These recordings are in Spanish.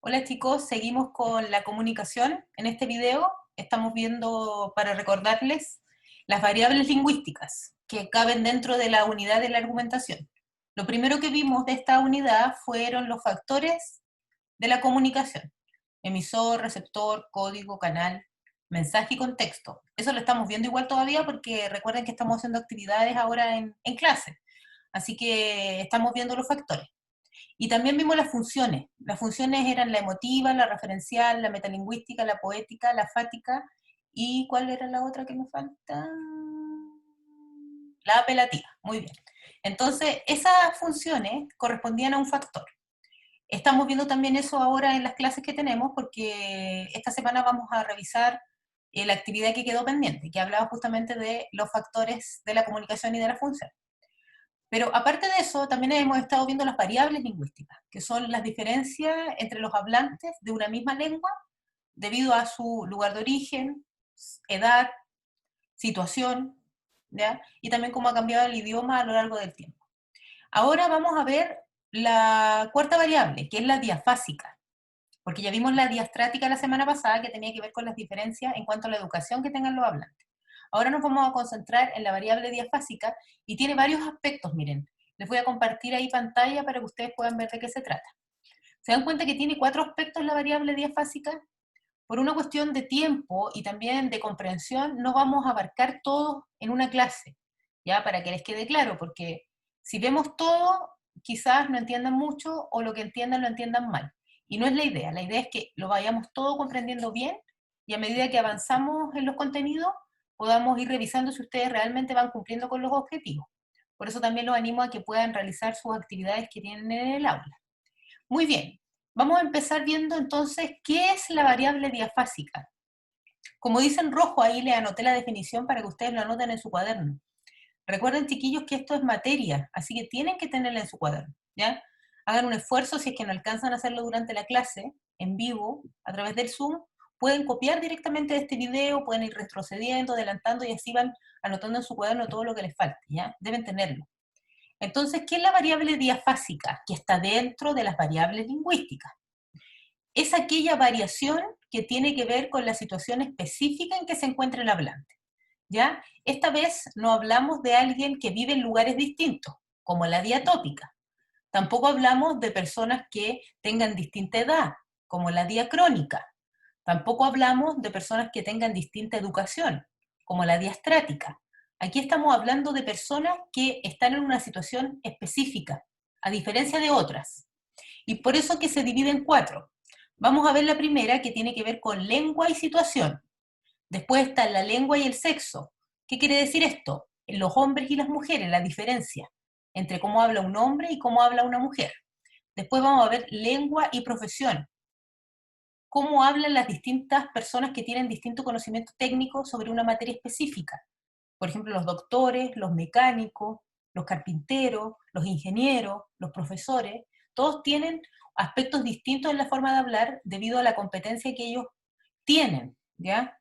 Hola chicos, seguimos con la comunicación. En este video estamos viendo, para recordarles, las variables lingüísticas que caben dentro de la unidad de la argumentación. Lo primero que vimos de esta unidad fueron los factores de la comunicación: emisor, receptor, código, canal, mensaje y contexto. Eso lo estamos viendo igual todavía porque recuerden que estamos haciendo actividades ahora en clase, así que estamos viendo los factores. Y también vimos las funciones. Las funciones eran la emotiva, la referencial, la metalingüística, la poética, la fática, y ¿cuál era la otra que me falta? La apelativa. Muy bien. Entonces, esas funciones correspondían a un factor. Estamos viendo también eso ahora en las clases que tenemos, porque esta semana vamos a revisar la actividad que quedó pendiente, que hablaba justamente de los factores de la comunicación y de la función. Pero aparte de eso, también hemos estado viendo las variables lingüísticas, que son las diferencias entre los hablantes de una misma lengua debido a su lugar de origen, edad, situación, ¿ya? Y también cómo ha cambiado el idioma a lo largo del tiempo. Ahora vamos a ver la cuarta variable, que es la diafásica, porque ya vimos la diastrática la semana pasada, que tenía que ver con las diferencias en cuanto a la educación que tengan los hablantes. Ahora nos vamos a concentrar en la variable diafásica y tiene varios aspectos, miren. Les voy a compartir ahí pantalla para que ustedes puedan ver de qué se trata. ¿Se dan cuenta que tiene 4 aspectos la variable diafásica? Por una cuestión de tiempo y también de comprensión, no vamos a abarcar todo en una clase, ya, para que les quede claro, porque si vemos todo, quizás no entiendan mucho o lo que entiendan lo entiendan mal. Y no es la idea es que lo vayamos todo comprendiendo bien y a medida que avanzamos en los contenidos, podamos ir revisando si ustedes realmente van cumpliendo con los objetivos. Por eso también los animo a que puedan realizar sus actividades que tienen en el aula. Muy bien, vamos a empezar viendo entonces qué es la variable diafásica. Como dice en rojo, ahí les anoté la definición para que ustedes lo anoten en su cuaderno. Recuerden, chiquillos, que esto es materia, así que tienen que tenerla en su cuaderno, ¿ya? Hagan un esfuerzo, si es que no alcanzan a hacerlo durante la clase, en vivo, a través del Zoom, pueden copiar directamente de este video, pueden ir retrocediendo, adelantando y así van anotando en su cuaderno todo lo que les falte, ¿ya? Deben tenerlo. Entonces, ¿qué es la variable diafásica? Que está dentro de las variables lingüísticas. Es aquella variación que tiene que ver con la situación específica en que se encuentra el hablante, ¿ya? Esta vez no hablamos de alguien que vive en lugares distintos, como la diatópica. Tampoco hablamos de personas que tengan distinta edad, como la diacrónica. Tampoco hablamos de personas que tengan distinta educación, como la diastrática. Aquí estamos hablando de personas que están en una situación específica, a diferencia de otras. Y por eso que se divide en 4. Vamos a ver la primera, que tiene que ver con lengua y situación. Después está la lengua y el sexo. ¿Qué quiere decir esto? Los hombres y las mujeres, la diferencia entre cómo habla un hombre y cómo habla una mujer. Después vamos a ver lengua y profesión. Cómo hablan las distintas personas que tienen distinto conocimiento técnico sobre una materia específica. Por ejemplo, los doctores, los mecánicos, los carpinteros, los ingenieros, los profesores, todos tienen aspectos distintos en la forma de hablar debido a la competencia que ellos tienen, ¿ya?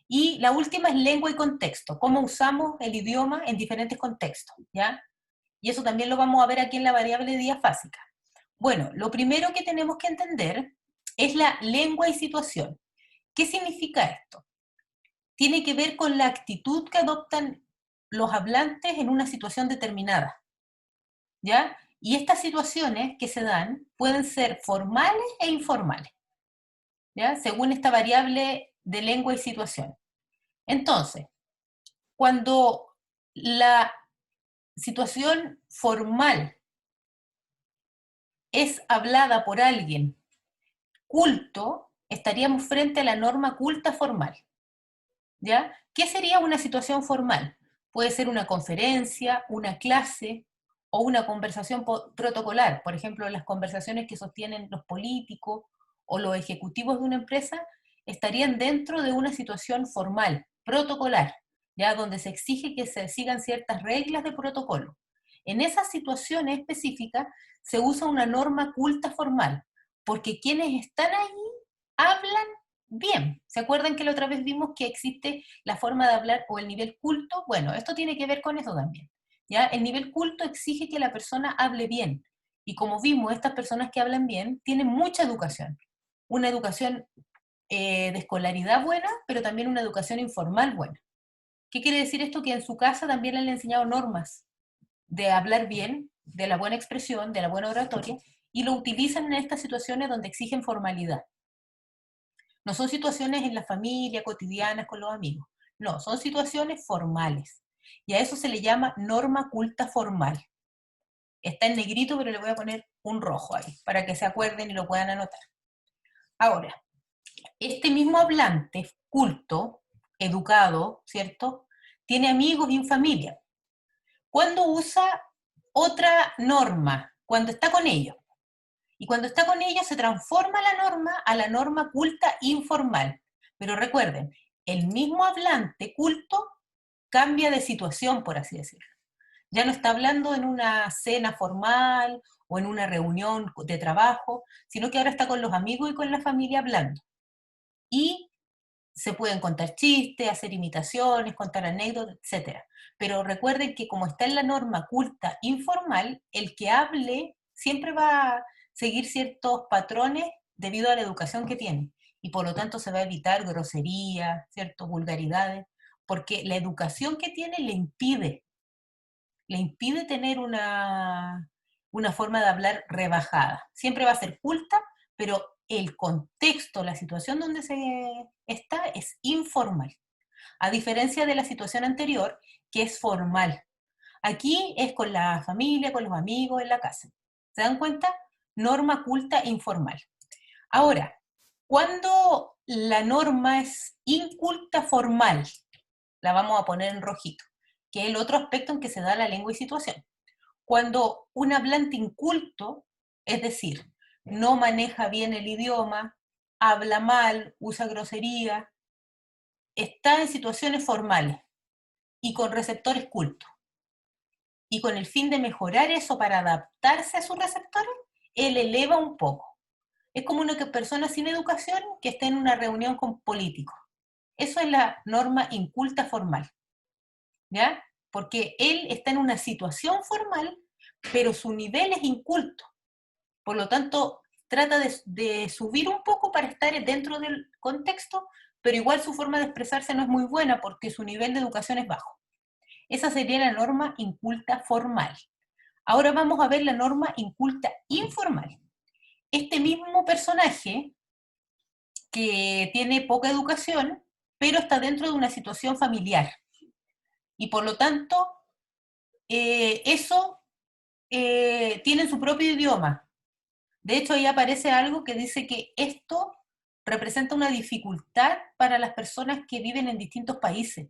Y la última es lengua y contexto, cómo usamos el idioma en diferentes contextos, ¿ya? Y eso también lo vamos a ver aquí en la variable diafásica. Bueno, lo primero que tenemos que entender es la lengua y situación. ¿Qué significa esto? Tiene que ver con la actitud que adoptan los hablantes en una situación determinada, ¿ya? Y estas situaciones que se dan pueden ser formales e informales, ¿ya? Según esta variable de lengua y situación. Entonces, cuando la situación formal es hablada por alguien culto, estaríamos frente a la norma culta formal, ¿ya? ¿Qué sería una situación formal? Puede ser una conferencia, una clase o una conversación protocolar. Por ejemplo, las conversaciones que sostienen los políticos o los ejecutivos de una empresa estarían dentro de una situación formal, protocolar, ya donde se exige que se sigan ciertas reglas de protocolo. En esas situaciones específicas se usa una norma culta formal, porque quienes están ahí hablan bien. ¿Se acuerdan que la otra vez vimos que existe la forma de hablar o el nivel culto? Bueno, esto tiene que ver con eso también, ¿ya? El nivel culto exige que la persona hable bien. Y como vimos, estas personas que hablan bien tienen mucha educación. una educación de escolaridad buena, pero también una educación informal buena. ¿Qué quiere decir esto? Que en su casa también le han enseñado normas de hablar bien, de la buena expresión, de la buena oratoria, y lo utilizan en estas situaciones donde exigen formalidad. No son situaciones en la familia, cotidianas, con los amigos. No, son situaciones formales. Y a eso se le llama norma culta formal. Está en negrito, pero le voy a poner un rojo ahí, para que se acuerden y lo puedan anotar. Ahora, este mismo hablante, culto, educado, ¿cierto? Tiene amigos y familia. ¿Cuándo usa otra norma? Cuando está con ellos. Y cuando está con ellos se transforma la norma a la norma culta informal. Pero recuerden, el mismo hablante culto cambia de situación, por así decirlo. Ya no está hablando en una cena formal o en una reunión de trabajo, sino que ahora está con los amigos y con la familia hablando. Y se pueden contar chistes, hacer imitaciones, contar anécdotas, etc. Pero recuerden que como está en la norma culta informal, el que hable siempre va a seguir ciertos patrones debido a la educación que tiene. Y por lo tanto se va a evitar groserías, ciertas vulgaridades, porque la educación que tiene le impide tener una forma de hablar rebajada. Siempre va a ser culta, pero el contexto, la situación donde se está es informal, a diferencia de la situación anterior, que es formal. Aquí es con la familia, con los amigos, en la casa. ¿Se dan cuenta? Norma culta informal. Ahora, cuando la norma es inculta formal, la vamos a poner en rojito, que es el otro aspecto en que se da la lengua y situación. Cuando un hablante inculto, es decir, no maneja bien el idioma, habla mal, usa grosería, está en situaciones formales y con receptores cultos. Y con el fin de mejorar eso para adaptarse a sus receptores, él eleva un poco. Es como una persona sin educación que está en una reunión con políticos. Eso es la norma inculta formal, ¿ya? Porque él está en una situación formal, pero su nivel es inculto. Por lo tanto, trata de subir un poco para estar dentro del contexto, pero igual su forma de expresarse no es muy buena porque su nivel de educación es bajo. Esa sería la norma inculta formal. Ahora vamos a ver la norma inculta informal. Este mismo personaje que tiene poca educación, pero está dentro de una situación familiar. Y por lo tanto, eso tiene su propio idioma. De hecho, ahí aparece algo que dice que esto representa una dificultad para las personas que viven en distintos países,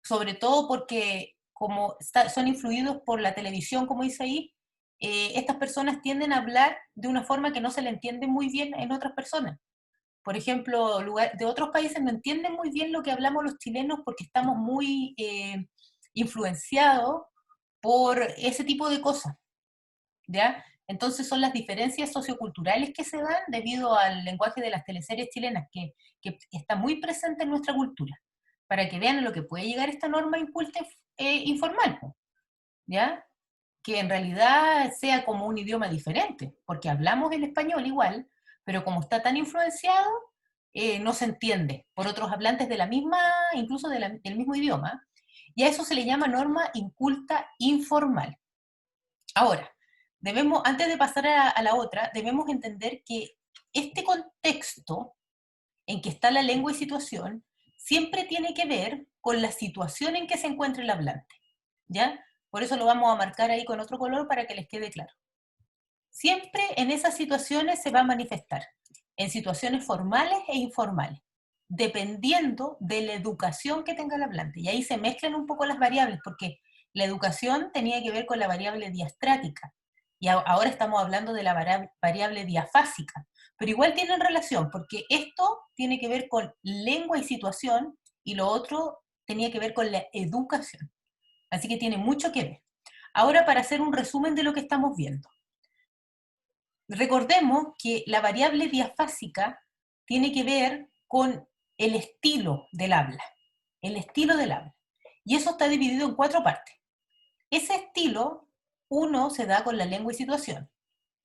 sobre todo porque como son influidos por la televisión, como dice ahí, estas personas tienden a hablar de una forma que no se le entiende muy bien en otras personas. Por ejemplo, de otros países no entienden muy bien lo que hablamos los chilenos porque estamos muy influenciados por ese tipo de cosas, ¿ya? Entonces son las diferencias socioculturales que se dan debido al lenguaje de las teleseries chilenas, que está muy presente en nuestra cultura, para que vean lo que puede llegar esta norma inculta informal, ¿ya? Que en realidad sea como un idioma diferente, porque hablamos el español igual, pero como está tan influenciado, no se entiende por otros hablantes de la misma, incluso del mismo idioma, y a eso se le llama norma inculta informal. Ahora, antes de pasar a la otra, debemos entender que este contexto en que está la lengua y situación siempre tiene que ver con la situación en que se encuentra el hablante, ¿ya? Por eso lo vamos a marcar ahí con otro color para que les quede claro. Siempre en esas situaciones se va a manifestar, en situaciones formales e informales, dependiendo de la educación que tenga el hablante. Y ahí se mezclan un poco las variables, porque la educación tenía que ver con la variable diastrática, y ahora estamos hablando de la variable diafásica, pero igual tienen relación, porque esto tiene que ver con lengua y situación, y lo otro tenía que ver con la educación. Así que tiene mucho que ver. Ahora, para hacer un resumen de lo que estamos viendo. Recordemos que la variable diafásica tiene que ver con el estilo del habla, el estilo del habla. Y eso está dividido en 4 partes. Ese estilo, uno se da con la lengua y situación,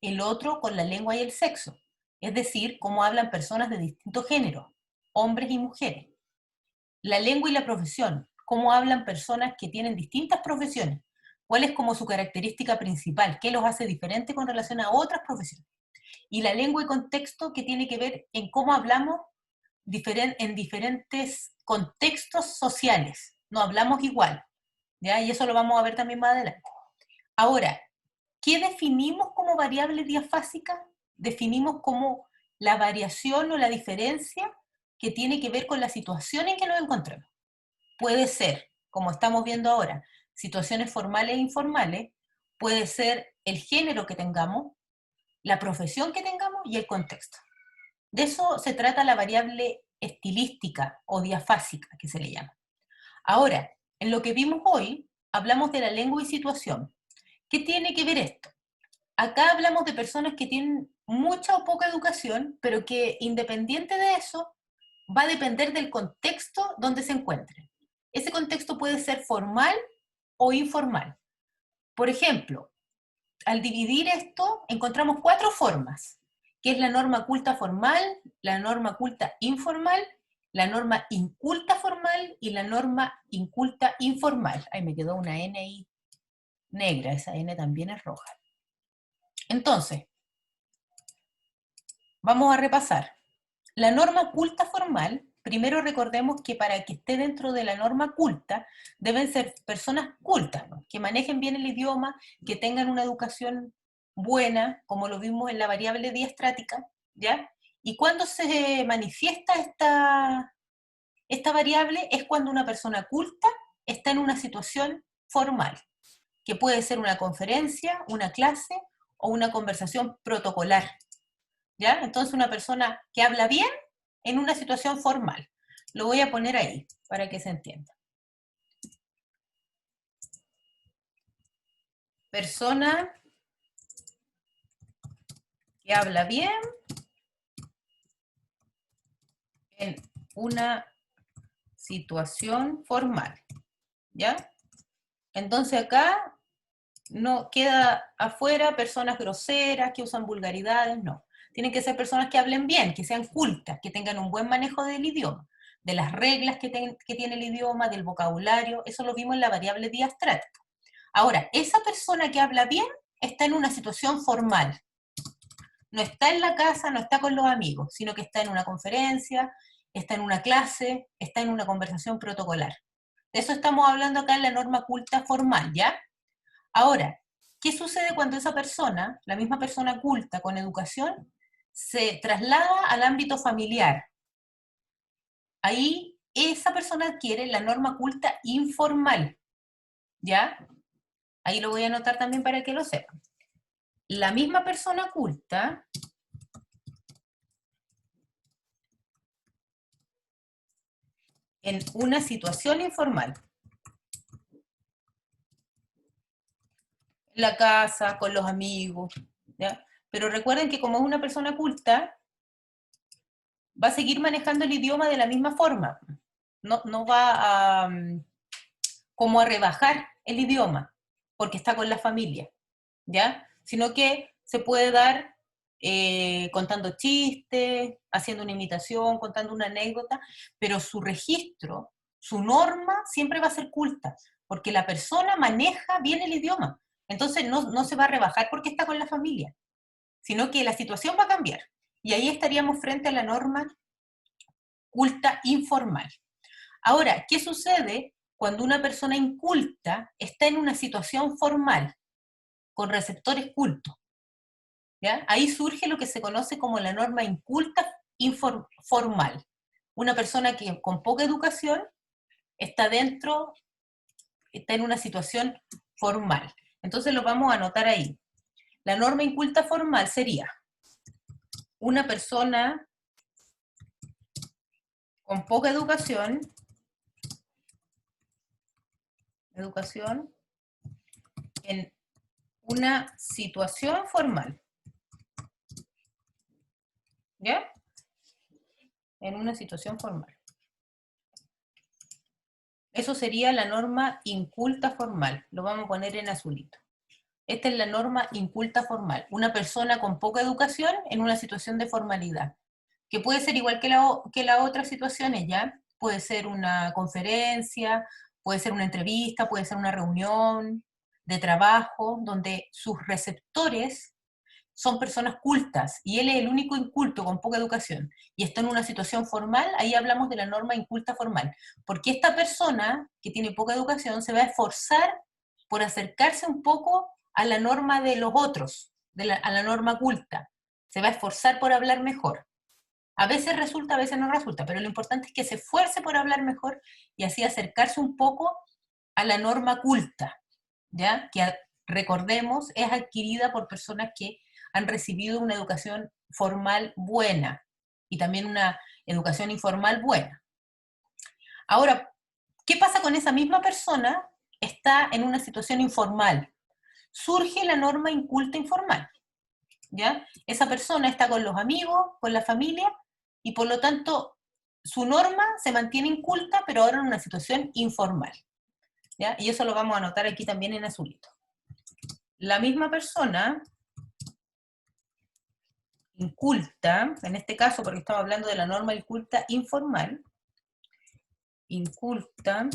el otro con la lengua y el sexo, es decir, cómo hablan personas de distintos géneros, hombres y mujeres. La lengua y la profesión, cómo hablan personas que tienen distintas profesiones, cuál es como su característica principal, qué los hace diferentes con relación a otras profesiones. Y la lengua y contexto, que tiene que ver en cómo hablamos en diferentes contextos sociales, no hablamos igual, ¿ya? Y eso lo vamos a ver también más adelante. Ahora, ¿qué definimos como variable diafásica? Definimos como la variación o la diferencia que tiene que ver con la situación en que nos encontramos. Puede ser, como estamos viendo ahora, situaciones formales e informales, puede ser el género que tengamos, la profesión que tengamos y el contexto. De eso se trata la variable estilística o diafásica, que se le llama. Ahora, en lo que vimos hoy, hablamos de la lengua y situación. ¿Qué tiene que ver esto? Acá hablamos de personas que tienen mucha o poca educación, pero que independiente de eso, va a depender del contexto donde se encuentren. Ese contexto puede ser formal o informal. Por ejemplo, al dividir esto, encontramos 4 formas, que es la norma culta formal, la norma culta informal, la norma inculta formal y la norma inculta informal. Ahí me quedó una N ahí negra, esa N también es roja. Entonces, vamos a repasar. La norma culta formal, primero recordemos que para que esté dentro de la norma culta, deben ser personas cultas, ¿no? Que manejen bien el idioma, que tengan una educación buena, como lo vimos en la variable diastrática, ¿ya? Y cuando se manifiesta esta variable es cuando una persona culta está en una situación formal, que puede ser una conferencia, una clase o una conversación protocolar, ¿ya? Entonces una persona que habla bien en una situación formal. Lo voy a poner ahí para que se entienda. Persona que habla bien en una situación formal, ¿ya? Entonces acá no queda afuera personas groseras que usan vulgaridades, no. Tienen que ser personas que hablen bien, que sean cultas, que tengan un buen manejo del idioma, de las reglas que tiene el idioma, del vocabulario, eso lo vimos en la variable diastrática. Ahora, esa persona que habla bien está en una situación formal. No está en la casa, no está con los amigos, sino que está en una conferencia, está en una clase, está en una conversación protocolar. De eso estamos hablando acá en la norma culta formal, ¿ya? Ahora, ¿qué sucede cuando esa persona, la misma persona culta con educación, se traslada al ámbito familiar? Ahí esa persona adquiere la norma culta informal, ¿ya? Ahí lo voy a anotar también para que lo sepan. La misma persona culta en una situación informal, en la casa, con los amigos, ¿ya? Pero recuerden que como es una persona culta, va a seguir manejando el idioma de la misma forma. No va a, como a rebajar el idioma, porque está con la familia, ¿ya? Sino que se puede dar contando chistes, haciendo una imitación, contando una anécdota, pero su registro, su norma siempre va a ser culta, porque la persona maneja bien el idioma. Entonces no se va a rebajar porque está con la familia, sino que la situación va a cambiar. Y ahí estaríamos frente a la norma culta informal. Ahora, ¿qué sucede cuando una persona inculta está en una situación formal, con receptores cultos? ¿Ya? Ahí surge lo que se conoce como la norma inculta formal. Una persona que con poca educación está está en una situación formal. Entonces lo vamos a anotar ahí. La norma inculta formal sería una persona con poca educación en una situación formal, ¿ya? En una situación formal. Eso sería la norma inculta formal, lo vamos a poner en azulito. Esta es la norma inculta formal. Una persona con poca educación en una situación de formalidad, que puede ser igual que la otra situación, ¿ya? Puede ser una conferencia, puede ser una entrevista, puede ser una reunión de trabajo, donde sus receptores son personas cultas, y él es el único inculto con poca educación, y está en una situación formal. Ahí hablamos de la norma inculta formal, porque esta persona que tiene poca educación se va a esforzar por acercarse un poco a la norma de los otros, a la norma culta, se va a esforzar por hablar mejor. A veces resulta, a veces no resulta, pero lo importante es que se esfuerce por hablar mejor y así acercarse un poco a la norma culta, ¿ya? Que recordemos, es adquirida por personas que han recibido una educación formal buena y también una educación informal buena. Ahora, ¿qué pasa con esa misma persona? Está en una situación informal. Surge la norma inculta informal, ¿ya? Esa persona está con los amigos, con la familia, y por lo tanto su norma se mantiene inculta, pero ahora en una situación informal, ¿ya? Y eso lo vamos a anotar aquí también en azulito. La misma persona inculta, en este caso porque estamos hablando de la norma inculta informal, inculta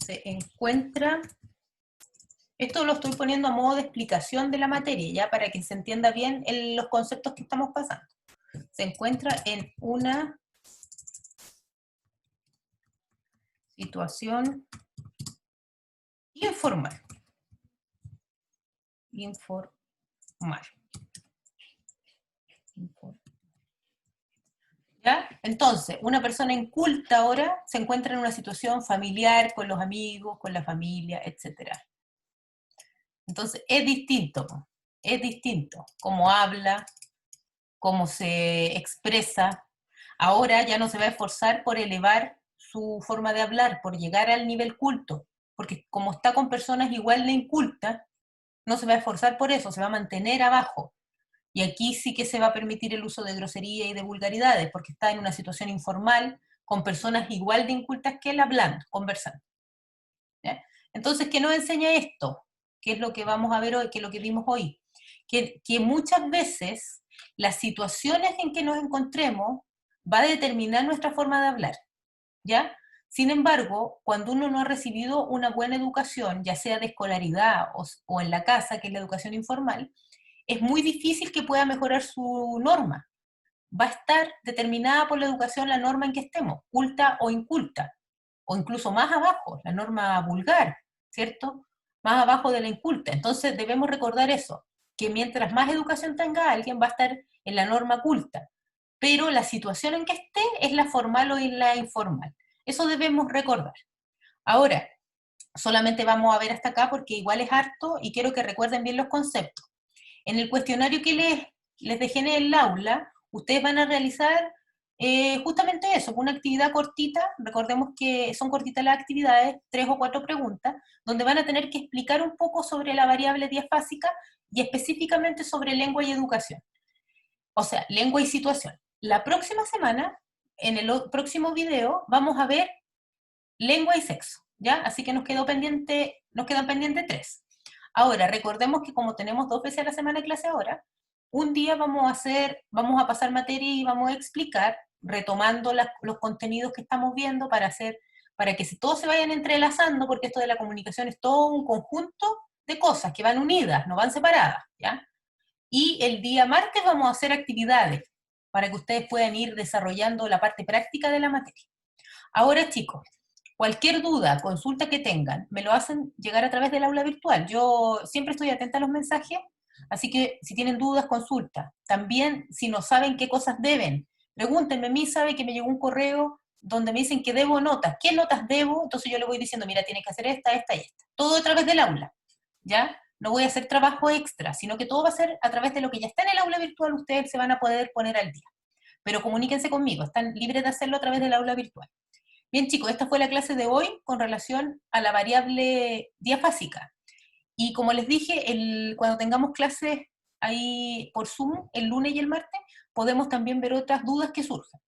se encuentra, esto lo estoy poniendo a modo de explicación de la materia, ya para que se entienda bien los conceptos que estamos pasando. Se encuentra en una situación informal. Informal. ¿Ya? Entonces, una persona inculta ahora se encuentra en una situación familiar con los amigos, con la familia, etc. Entonces, es distinto cómo habla, cómo se expresa. Ahora ya no se va a esforzar por elevar su forma de hablar, por llegar al nivel culto, porque como está con personas igual de incultas, no se va a esforzar por eso, se va a mantener abajo. Y aquí sí que se va a permitir el uso de grosería y de vulgaridades, porque está en una situación informal, con personas igual de incultas que él hablando, conversando. ¿Ya? Entonces, ¿qué nos enseña esto? ¿Qué es lo que vamos a ver hoy? ¿Qué es lo que vimos hoy? Que muchas veces las situaciones en que nos encontremos va a determinar nuestra forma de hablar, ¿ya? Sin embargo, cuando uno no ha recibido una buena educación, ya sea de escolaridad o en la casa, que es la educación informal, es muy difícil que pueda mejorar su norma. Va a estar determinada por la educación la norma en que estemos, culta o inculta, o incluso más abajo, la norma vulgar, ¿cierto? Más abajo de la inculta. Entonces debemos recordar eso, que mientras más educación tenga alguien va a estar en la norma culta, pero la situación en que esté es la formal o en la informal. Eso debemos recordar. Ahora, solamente vamos a ver hasta acá porque igual es harto y quiero que recuerden bien los conceptos. En el cuestionario que les dejé en el aula, ustedes van a realizar justamente eso, una actividad cortita. Recordemos que son cortitas las actividades, 3 o 4 preguntas, donde van a tener que explicar un poco sobre la variable diafásica y específicamente sobre lengua y educación. O sea, lengua y situación. La próxima semana, en el próximo video, vamos a ver lengua y sexo, ¿ya? Así que nos quedan pendientes 3. Ahora, recordemos que como tenemos 2 veces a la semana de clase ahora, un día vamos a pasar materia y vamos a explicar, retomando los contenidos que estamos viendo para que todos se vayan entrelazando, porque esto de la comunicación es todo un conjunto de cosas que van unidas, no van separadas, ¿ya? Y el día martes vamos a hacer actividades para que ustedes puedan ir desarrollando la parte práctica de la materia. Ahora, chicos, cualquier duda, consulta que tengan, me lo hacen llegar a través del aula virtual. Yo siempre estoy atenta a los mensajes, así que si tienen dudas, consulta. También, si no saben qué cosas deben, pregúntenme. A mí sabe que me llegó un correo donde me dicen que debo notas. ¿Qué notas debo? Entonces yo le voy diciendo, mira, tienes que hacer esta, esta y esta. Todo a través del aula, ¿ya? No voy a hacer trabajo extra, sino que todo va a ser a través de lo que ya está en el aula virtual. Ustedes se van a poder poner al día. Pero comuníquense conmigo, están libres de hacerlo a través del aula virtual. Bien, chicos, esta fue la clase de hoy con relación a la variable diafásica. Y como les dije, cuando tengamos clases ahí por Zoom, el lunes y el martes, podemos también ver otras dudas que surjan.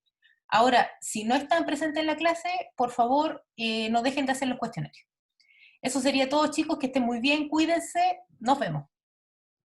Ahora, si no están presentes en la clase, por favor, no dejen de hacer los cuestionarios. Eso sería todo, chicos, que estén muy bien, cuídense, nos vemos.